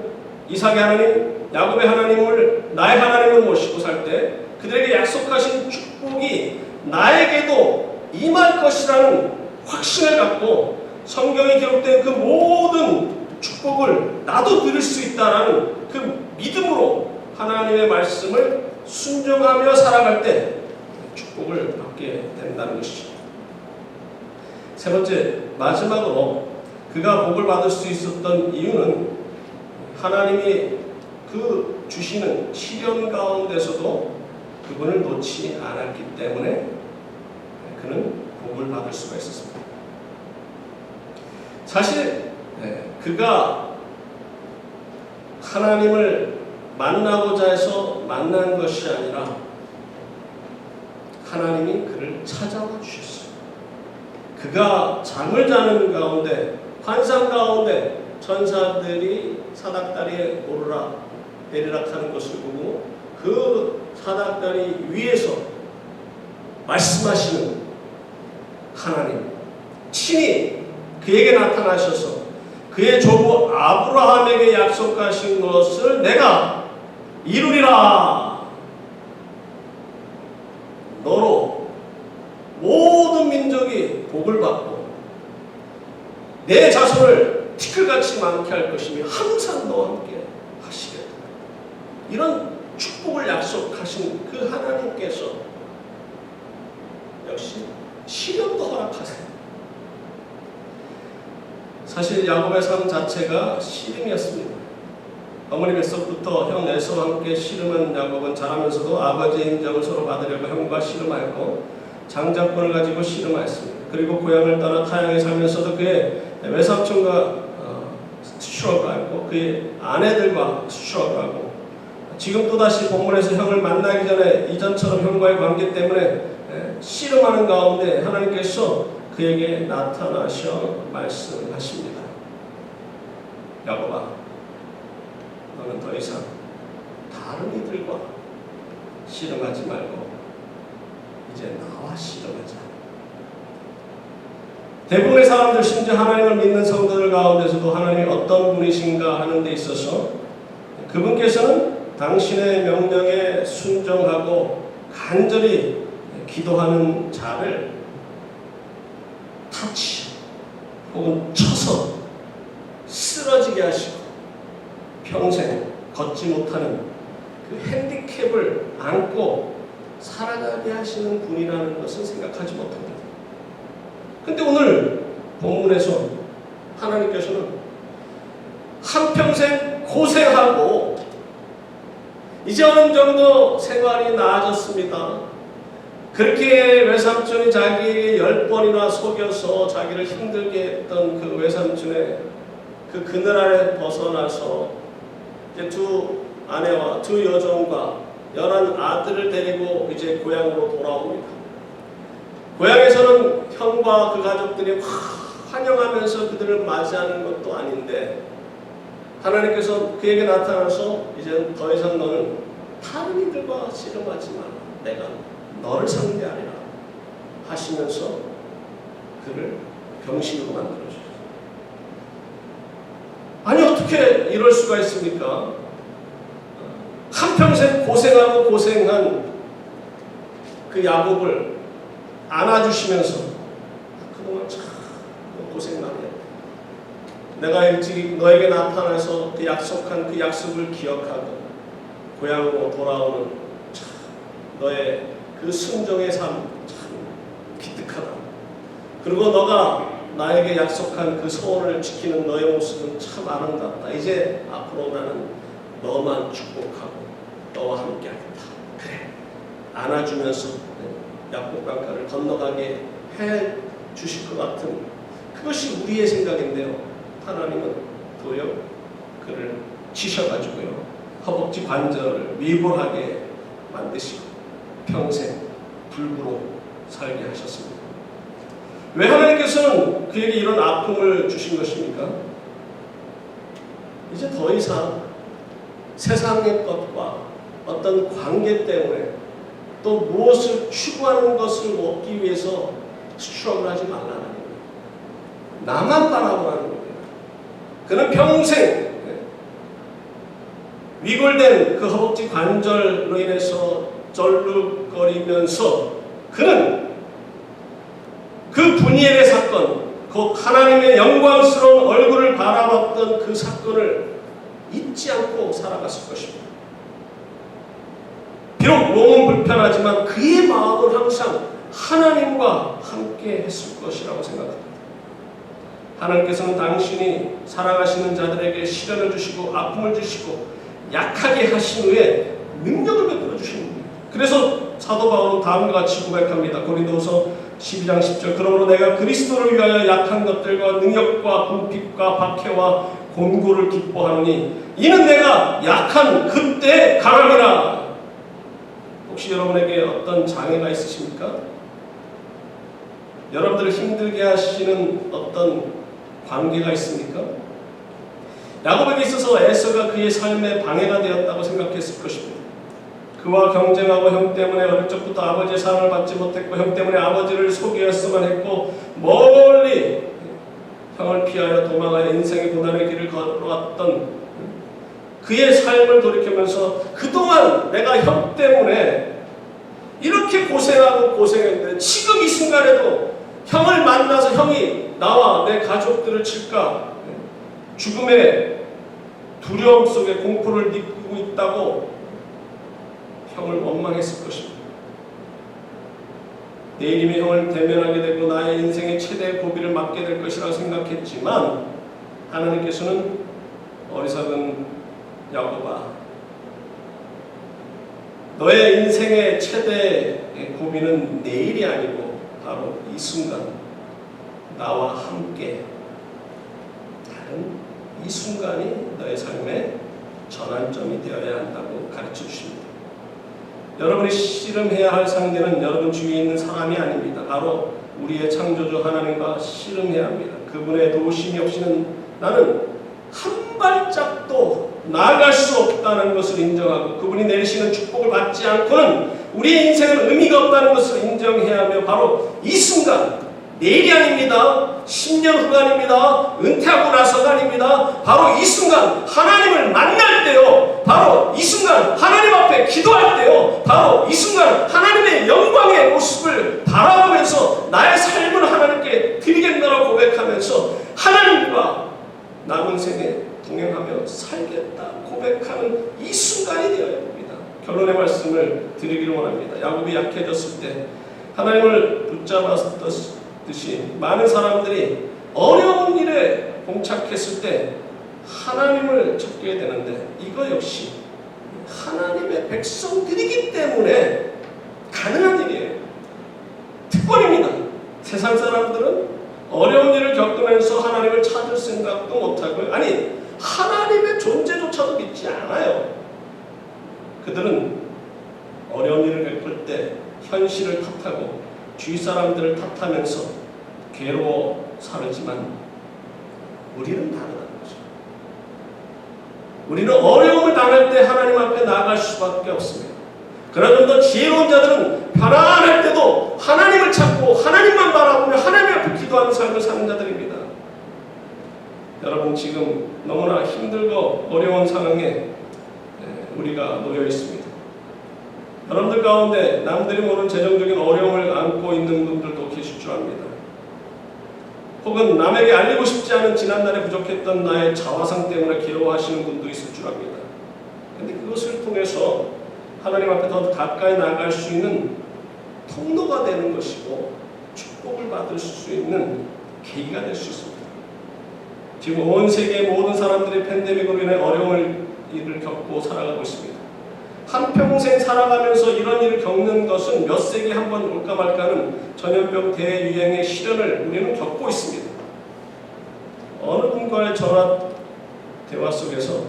이삭의 하나님, 야곱의 하나님을 나의 하나님을 모시고 살 때 그들에게 약속하신 축복이 나에게도 임할 것이라는 확신을 갖고 성경에 기록된 그 모든 축복을 나도 누릴 수 있다라는 그 믿음으로 하나님의 말씀을 순종하며 살아갈 때 축복을 받게 된다는 것이죠. 세 번째, 마지막으로 그가 복을 받을 수 있었던 이유는 하나님이 그 주시는 시련 가운데서도 그분을 놓지 않았기 때문에 그는 복을 받을 수가 있었습니다. 사실 그가 하나님을 만나고자 해서 만난 것이 아니라 하나님이 그를 찾아와 주셨어요. 그가 잠을 자는 가운데 환상 가운데 천사들이 사닥다리에 오르락 내리락 하는 것을 보고 그 사닥다리 위에서 말씀하시는 하나님 친히 그에게 나타나셔서 그의 조부 아브라함에게 약속하신 것을 내가 이루리라. 너로 모든 민족이 복을 받고 내 자손을 티끌같이 많게 할 것이며 항상 너와 함께 하시겠다. 이런 축복을 약속하신 그 하나님께서 역시 시련도 허락하세요. 사실 야곱의 삶 자체가 씨름이었습니다. 어머니 뱃속부터 형 에서와 함께 씨름한 야곱은 자라면서도 아버지의 인정을 서로 받으려고 형과 씨름하였고 장자권을 가지고 씨름하였습니다. 그리고 고향을 떠나 타향에 살면서도 그의 외삼촌과 스트러글하고 그의 아내들과 스트러글하고 지금 또다시 본문에서 형을 만나기 전에 이전처럼 형과의 관계 때문에 씨름하는 가운데 하나님께서 그에게 나타나셔 말씀하십니다. 야곱아, 너는 더 이상 다른 이들과 씨름하지 말고 이제 나와 씨름하자. 대부분의 사람들, 심지어 하나님을 믿는 성도들 가운데서도 하나님이 어떤 분이신가 하는 데 있어서 그분께서는 당신의 명령에 순종하고 간절히 기도하는 자를 타치 혹은 쳐서 쓰러지게 하시고 평생 걷지 못하는 그 핸디캡을 안고 살아가게 하시는 분이라는 것은 생각하지 못합니다. 근데 오늘 본문에서 하나님께서는 한평생 고생하고 이제 어느 정도 생활이 나아졌습니다. 그렇게 외삼촌이 자기 10번이나 속여서 자기를 힘들게 했던 그 외삼촌의 그 그늘 아래 벗어나서 이제 두 아내와 두 여종과 11 아들을 데리고 이제 고향으로 돌아옵니다. 고향에서는 형과 그 가족들이 환영하면서 그들을 맞이하는 것도 아닌데 하나님께서 그에게 나타나서 이제 더 이상 너는 다른 이들과 씨름하지 마라. 내가 너를 상대하리라 하시면서 그를 병신으로 만들어주셨어요. 아니 어떻게 이럴 수가 있습니까? 한평생 고생하고 고생한 그 야곱을 안아주시면서 그동안 참 고생 많이 했다. 내가 일찍 너에게 나타나서 그 약속한 그 약속을 기억하고 고향으로 돌아오는 참 너의 그 순종의 삶 참 기특하다. 그리고 너가 나에게 약속한 그 소원을 지키는 너의 모습은 참 아름답다. 이제 앞으로 나는 너만 축복하고 너와 함께 하겠다. 그래. 안아주면서 약복강가를 건너가게 해 주실 것 같은 그것이 우리의 생각인데요. 하나님은 도요 그를 치셔가지고요 허벅지 관절을 위골하게 만드시고 평생 불구로 살게 하셨습니다. 왜 하나님께서는 그에게 이런 아픔을 주신 것입니까? 이제 더 이상 세상의 것과 어떤 관계 때문에 또 무엇을 추구하는 것을 얻기 위해서 스트러글 하지 말라는 거예요. 나만 바라보라는 거예요. 그는 평생 위골된 그 허벅지 관절로 인해서 쩔룩거리면서 그는 그 분이엘의 사건, 곧 하나님의 영광스러운 얼굴을 바라봤던 그 사건을 잊지 않고 살아갔을 것입니다. 비록 몸은 불편하지만 그의 마음은 항상 하나님과 함께 했을 것이라고 생각합니다. 하나님께서는 당신이 사랑하시는 자들에게 시련을 주시고 아픔을 주시고 약하게 하신 후에 능력을 베풀어 주십니다. 그래서 사도 바울은 다음과 같이 고백합니다. 고린도후서 12장 10절 그러므로 내가 그리스도를 위하여 약한 것들과 능력과 궁핍과 박해와 곤고를 기뻐하노니 이는 내가 약한 그때 강함이라. 혹시 여러분에게 어떤 장애가 있으십니까? 여러분들을 힘들게 하시는 어떤 관계가 있습니까? 야곱에게 있어서 에서가 그의 삶에 방해가 되었다고 생각했을 것입니다. 그와 경쟁하고 형 때문에 어릴 적부터 아버지의 사랑을 받지 못했고 형 때문에 아버지를 속이었으만 했고 멀리 형을 피하여 도망하여 인생의 고난의 길을 걸어왔던 그의 삶을 돌이키면서 그동안 내가 형 때문에 이렇게 고생하고 고생했는데 지금 이 순간에도 형을 만나서 형이 나와 내 가족들을 칠까 죽음의 두려움 속에 공포를 느끼고 있다고 형을 원망했을 것입니다. 내일이면 형을 대면하게 되고 나의 인생의 최대의 고비를 맞게 될 것이라고 생각했지만 하나님께서는 어리석은 야곱아, 너의 인생의 최대의 고비는 내일이 아니고 바로 이 순간 나와 함께 다른 이 순간이 너의 삶의 전환점이 되어야 한다고 가르쳐 주십니다. 여러분이 씨름해야 할 상대는 여러분 주위에 있는 사람이 아닙니다. 바로 우리의 창조주 하나님과 씨름해야 합니다. 그분의 도우심이 없이는 나는 한 발짝도 나아갈 수 없다는 것을 인정하고 그분이 내리시는 축복을 받지 않고는 우리의 인생은 의미가 없다는 것을 인정해야 하며 바로 이 순간, 내일이 아닙니다. 10년 후가 아닙니다. 은퇴하고 나서가 아닙니다. 바로 이 순간 하나님을 만날 때요. 바로 이 순간 하나님 앞에 기도할 때요. 바로 이 순간 하나님의 영광의 모습을 바라보면서 나의 삶을 하나님께 드리겠노라고 고백하면서 하나님과 남은 생에 동행하며 살겠다 고백하는 이 순간이 되어야 합니다. 결론의 말씀을 드리기를 원합니다. 야곱이 약해졌을 때 하나님을 붙잡았듯이 많은 사람들이 어려운 일에 봉착했을 때 하나님을 찾게 되는데 이거 역시 하나님의 백성들이기 때문에 가능한 일이에요. 특권입니다. 세상 사람들은 어려운 일을 겪으면서 하나님을 찾을 생각도 못하고요. 아니, 하나님의 존재조차도 믿지 않아요. 그들은 어려운 일을 겪을 때 현실을 탓하고 주위 사람들을 탓하면서 괴로워 살지만 우리는 다르다는 거죠. 우리는 어려움을 당할 때 하나님 앞에 나아갈 수밖에 없습니다. 그러나 좀 더 지혜로운 자들은 편안할 때도 하나님을 찾고 하나님만 바라보며 하나님 앞에 기도하는 삶을 사는 자들입니다. 여러분 지금 너무나 힘들고 어려운 상황에 우리가 놓여 있습니다. 여러분들 가운데 남들이 모르는 재정적인 어려움을 안고 있는 분들도 계실 줄 압니다. 혹은 남에게 알리고 싶지 않은 지난날에 부족했던 나의 자화상 때문에 괴로워하시는 분도 있을 줄 압니다. 그런데 그것을 통해서 하나님 앞에 더 가까이 나아갈 수 있는 통로가 되는 것이고 축복을 받을 수 있는 계기가 될 수 있습니다. 지금 온 세계의 모든 사람들이 팬데믹으로 인해 어려움을 겪고 살아가고 있습니다. 한평생 살아가면서 이런 일을 겪는 것은 몇 세기 한 번 올까 말까는 전염병 대유행의 시련을 우리는 겪고 있습니다. 어느 분과의 전화 대화 속에서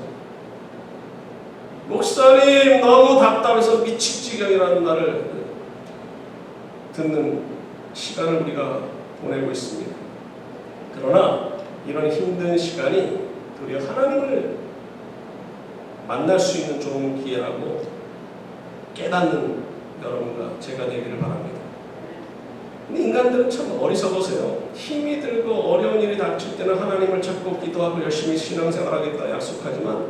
목사님 너무 답답해서 미칠 지경이라는 말을 듣는 시간을 우리가 보내고 있습니다. 그러나 이런 힘든 시간이 도리어 하나님을 만날 수 있는 좋은 기회라고 깨닫는 여러분과 제가 되기를 바랍니다. 근데 인간들은 참 어리석어서요. 힘이 들고 어려운 일이 닥칠 때는 하나님을 찾고 기도하고 열심히 신앙생활하겠다 약속하지만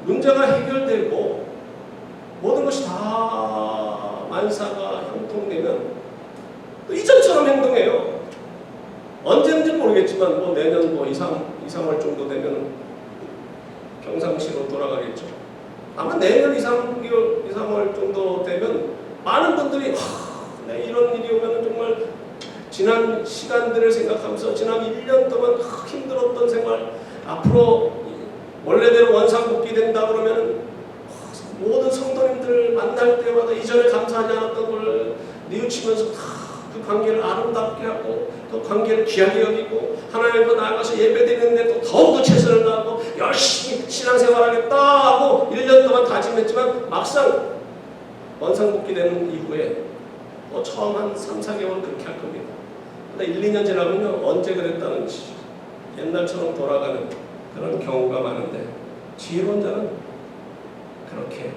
문제가 해결되고 모든 것이 다 만사가 형통되면 또 이전처럼 행동해요. 언제인지 모르겠지만 뭐 내년 뭐 2, 3월 정도 되면 평상시로 돌아가겠죠. 아마 내년 2, 3월 정도 되면 많은 분들이 네, 이런 일이 오면 정말 지난 시간들을 생각하면서 지난 1년 동안 힘들었던 생활 앞으로 원래대로 원상복귀 된다 그러면 모든 성도님들 만날 때마다 이전에 감사하지 않았던 걸 뉘우치면서 다 그 관계를 아름답게 하고 또 관계를 귀하게 여기고 하나님과 나아가서 예배드리는데 또 더욱더 최선을 다하고 열심히 신앙생활하겠다 하고 1년 동안 다짐했지만 막상 원상복귀 되는 이후에 또 처음 한 3, 4개월 그렇게 할 겁니다. 근데 1, 2년 지나면요 언제 그랬다는지 옛날처럼 돌아가는 그런 경우가 많은데 지혜로운 자는 그렇게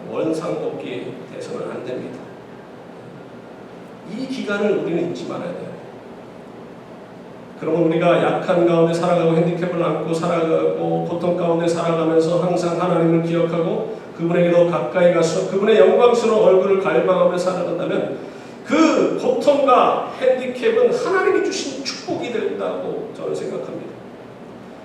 원상복귀 돼서는 안 됩니다. 이 기간을 우리는 잊지 말아야 돼요. 그러면 우리가 약한 가운데 살아가고 핸디캡을 안고 살아가고 고통 가운데 살아가면서 항상 하나님을 기억하고 그분에게 더 가까이 가서 그분의 영광스러운 얼굴을 갈망하며 살아간다면 그 고통과 핸디캡은 하나님이 주신 축복이 된다고 저는 생각합니다.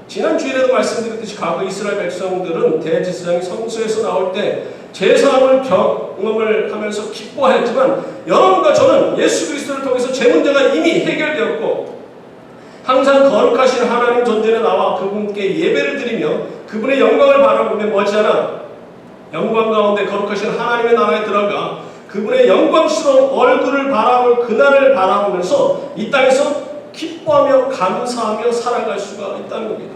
지난 주일에도 말씀드렸듯이 과거 이스라엘 백성들은 대제사장이 성소에서 나올 때 제사함을 경험을 하면서 기뻐했지만 여러분과 저는 예수 그리스도를 통해서 제 문제가 이미 해결되었고 항상 거룩하신 하나님 존전에 나와 그분께 예배를 드리며 그분의 영광을 바라보며 머지않아 영광 가운데 거룩하신 하나님의 나라에 들어가 그분의 영광스러운 얼굴을 바라볼 그날을 바라보면서 이 땅에서 기뻐하며 감사하며 살아갈 수가 있다는 겁니다.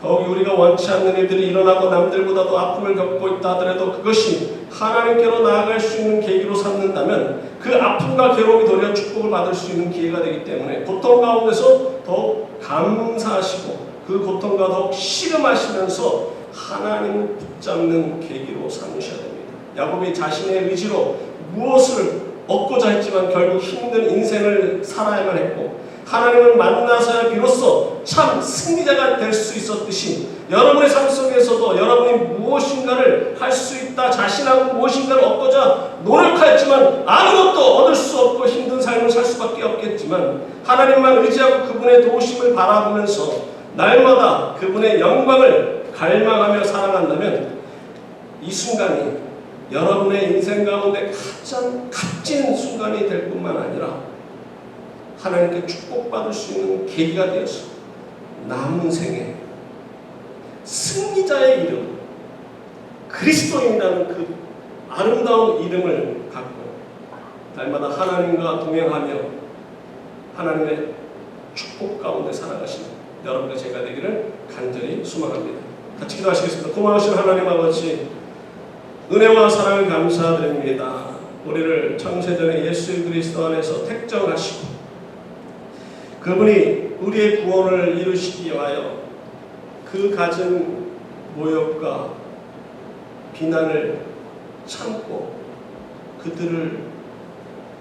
더욱이 우리가 원치 않는 일들이 일어나고 남들보다도 아픔을 겪고 있다 하더라도 그것이 하나님께로 나아갈 수 있는 계기로 삼는다면 그 아픔과 괴로움이 도리어 축복을 받을 수 있는 기회가 되기 때문에 고통 가운데서 더욱 감사하시고 그 고통과 더욱 씨름하시면서 하나님을 붙잡는 계기로 삼으셔야 됩니다. 야곱이 자신의 의지로 무엇을 얻고자 했지만 결국 힘든 인생을 살아야만 했고 하나님을 만나서야 비로소 참 승리자가 될 수 있었듯이 여러분의 삶 속에서도 여러분이 무엇인가를 할 수 있다 자신하고 무엇인가를 얻고자 노력하였지만 아무것도 얻을 수 없고 힘든 삶을 살 수밖에 없겠지만 하나님만 의지하고 그분의 도우심을 바라보면서 날마다 그분의 영광을 갈망하며 살아간다면 이 순간이 여러분의 인생 가운데 가장 값진 순간이 될 뿐만 아니라 하나님께 축복받을 수 있는 계기가 되어서 남은 생에 승리자의 이름 그리스도인이라는 그 아름다운 이름을 갖고 날마다 하나님과 동행하며 하나님의 축복 가운데 살아가시는 여러분과 제가 되기를 간절히 소망합니다. 같이 기도하시겠습니다. 고마우신 하나님 아버지 은혜와 사랑을 감사드립니다. 우리를 창세전에 예수 그리스도 안에서 택정하시고 그분이 우리의 구원을 이루시기 위하여 그 가진 모욕과 비난을 참고 그들을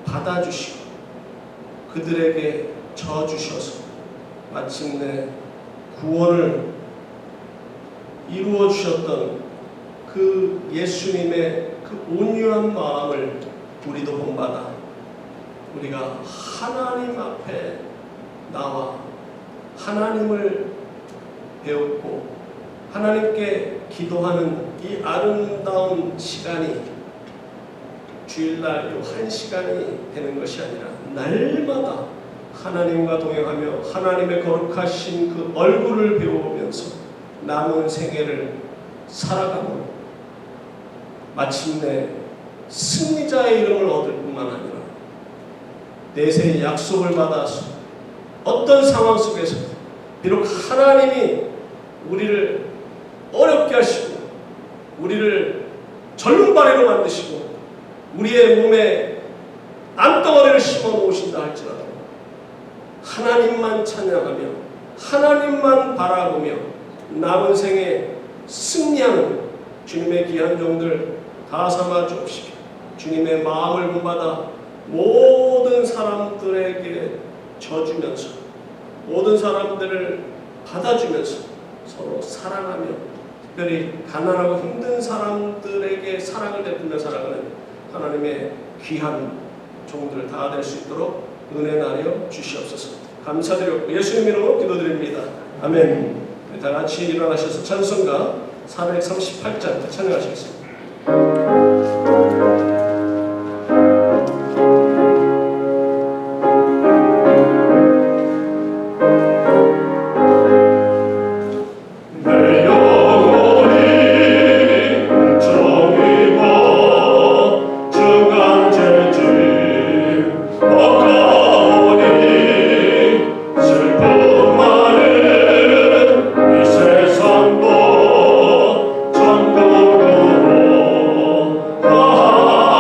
받아주시고 그들에게 져주셔서 마침내 구원을 이루어 주셨던 그 예수님의 그 온유한 마음을 우리도 본받아 우리가 하나님 앞에 나와 하나님을 배웠고 하나님께 기도하는 이 아름다운 시간이 주일날 이 한 시간이 되는 것이 아니라 날마다 하나님과 동행하며 하나님의 거룩하신 그 얼굴을 배워오면서 남은 생애를 살아가므로 마침내 승리자의 이름을 얻을 뿐만 아니라 내세의 약속을 받아서 어떤 상황 속에서 비록 하나님이 우리를 어렵게 하시고 우리를 절름발이로 만드시고 우리의 몸에 암덩어리를 심어 놓으신다 할지라도 하나님만 찬양하며 하나님만 바라보며 남은 생에 승리하는 주님의 귀한 종들 다 삼아 주옵시고 주님의 마음을 본받아 모든 사람들에게 져주면서 모든 사람들을 받아주면서 서로 사랑하며 특별히 가난하고 힘든 사람들에게 사랑을 베풀며 살아가는 하나님의 귀한 종들 다 될 수 있도록 은혜 나려 주시옵소서. 감사드리고 예수님 이름으로 기도드립니다. 아멘. 다 같이 일어나셔서 찬송가 438장 찬양하시겠습니다. 아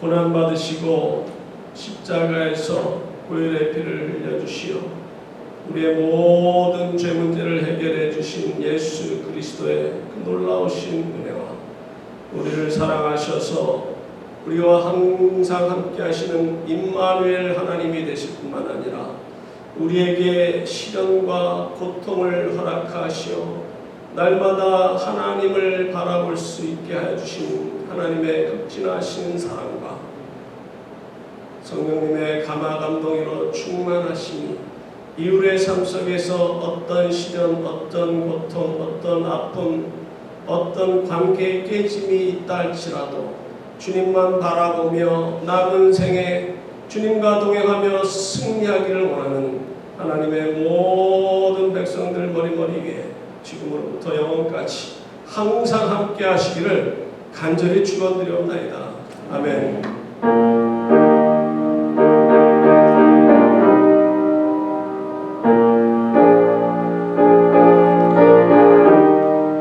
고난받으시고 십자가에서 보혈의 피를 흘려주시어 우리의 모든 죄 문제를 해결해 주신 예수 그리스도의 그 놀라우신 은혜와 우리를 사랑하셔서 우리와 항상 함께 하시는 임마누엘 하나님이 되실 뿐만 아니라 우리에게 시련과 고통을 허락하시어 날마다 하나님을 바라볼 수 있게 하여 주신 하나님의 극진하신 사랑과 성령님의 감화 감동으로 충만하시니 이웃의 삶 속에서 어떤 시련, 어떤 고통, 어떤 아픔, 어떤 관계의 깨짐이 있다 할지라도 주님만 바라보며 남은 생에 주님과 동행하며 승리하기를 원하는 하나님의 모든 백성들 머리머리 위에 지금으로부터 영원까지 항상 함께 하시기를 간절히 축원드려옵나이다. 아멘.